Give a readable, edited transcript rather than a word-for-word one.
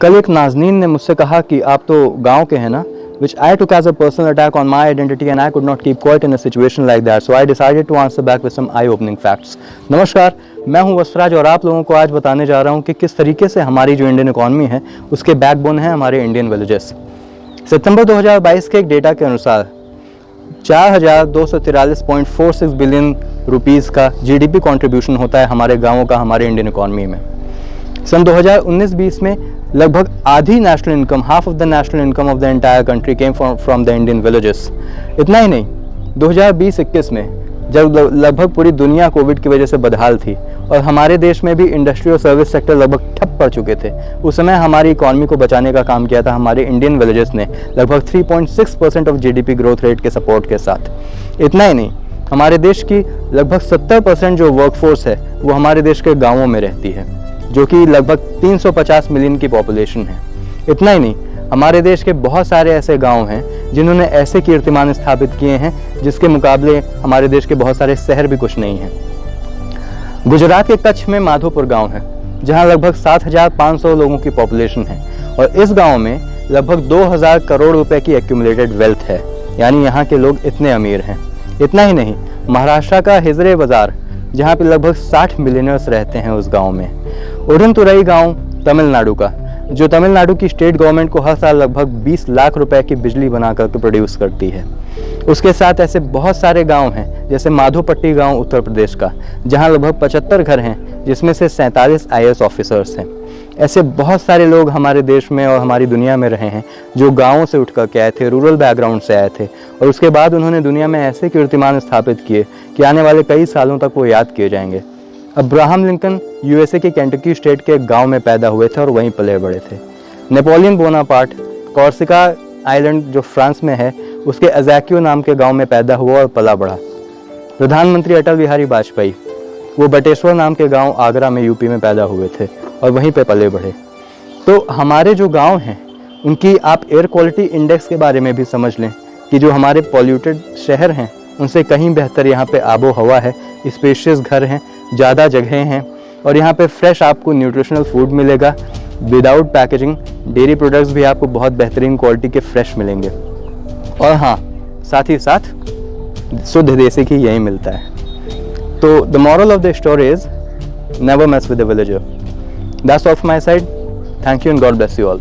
कल एक नाज़नीन ने मुझसे कहा कि आप तो गांव के हैं ना, which I took as a personal attack on my identity and I could not keep quiet in a situation like that, so I decided to answer back with some eye-opening facts. नमस्कार, मैं हूं वस्त्राज और आप लोगों को आज बताने जा रहा हूं कि किस तरीके से हमारी जो इंडियन इकॉनमी है उसके बैकबोन है हमारे इंडियन विलेजेस। सितंबर 2022 के एक डेटा के अनुसार 4,243.46 बिलियन रुपीस का जीडीपी कंट्रीब्यूशन होता है हमारे गाँवों का हमारे इंडियन इकॉनमी में। सन 2019-20 में लगभग आधी national income, half of the national income of the entire country came from the Indian villages. इतना ही नहीं, 2020-21 में जब लगभग पूरी दुनिया कोविड की वजह से बदहाल थी और हमारे देश में भी इंडस्ट्री और सर्विस सेक्टर लगभग ठप पड़ चुके थे, उस समय हमारी इकॉनमी को बचाने का काम किया था हमारे इंडियन विलेजेस ने लगभग 3.6% ऑफ जीडीपी ग्रोथ रेट के सपोर्ट के साथ। इतना ही नहीं, हमारे देश की लगभग 70% जो वर्कफोर्स है वो हमारे देश के गाँवों में रहती है, जो कि लगभग 350 मिलियन की पॉपुलेशन है। इतना ही नहीं, हमारे देश के बहुत सारे ऐसे गांव हैं जिन्होंने ऐसे कीर्तिमान स्थापित किए हैं जिसके मुकाबले हमारे देश के बहुत सारे शहर भी कुछ नहीं हैं। गुजरात के कच्छ में माधोपुर गांव है जहां लगभग 7,500 लोगों की पॉपुलेशन है और इस गांव में लगभग 2,000 करोड़ रुपए की एक्यूमुलेटेड वेल्थ है, यानी यहाँ के लोग इतने अमीर हैं। इतना ही नहीं, महाराष्ट्र का हिजरे बाजार जहाँ पे लगभग 60 मिलियनर्स रहते हैं उस गाँव में। उड़नतुरई गांव तमिलनाडु का, जो तमिलनाडु की स्टेट गवर्नमेंट को हर साल लगभग 20 लाख रुपए की बिजली बना करके प्रोड्यूस करती है। उसके साथ ऐसे बहुत सारे गांव हैं जैसे माधोपट्टी गांव उत्तर प्रदेश का, जहां लगभग 75 घर हैं जिसमें से 47 IAS ऑफिसर्स हैं। ऐसे बहुत सारे लोग हमारे देश में और हमारी दुनिया में रहे हैं जो गाँवों से उठ करके आए थे, रूरल बैकग्राउंड से आए थे और उसके बाद उन्होंने दुनिया में ऐसे कीर्तिमान स्थापित किए कि आने वाले कई सालों तक वो याद किए जाएंगे। अब्राहम लिंकन USA के केंटकी स्टेट के एक गांव में पैदा हुए थे और वहीं पले बड़े थे। नेपोलियन बोनापार्ट कॉर्सिका आइलैंड जो फ्रांस में है उसके अजैक्यो नाम के गांव में पैदा हुआ और पला बढ़ा। प्रधानमंत्री अटल बिहारी वाजपेयी वो बटेश्वर नाम के गांव आगरा में UP में पैदा हुए थे और वहीं पे पले बढ़े। तो हमारे जो गाँव हैं उनकी आप एयर क्वालिटी इंडेक्स के बारे में भी समझ लें कि जो हमारे पॉल्यूटेड शहर हैं उनसे कहीं बेहतर यहाँ पे आबो हवा है, स्पेशियस घर हैं, ज़्यादा जगह हैं और यहाँ पे फ्रेश आपको न्यूट्रिशनल फूड मिलेगा विदाउट पैकेजिंग। डेयरी प्रोडक्ट्स भी आपको बहुत बेहतरीन क्वालिटी के फ्रेश मिलेंगे और हाँ, साथ ही साथ शुद्ध देसी घी यही मिलता है। तो the moral of the story is never mess with the villager. That's all from my side. Thank you and God bless you all.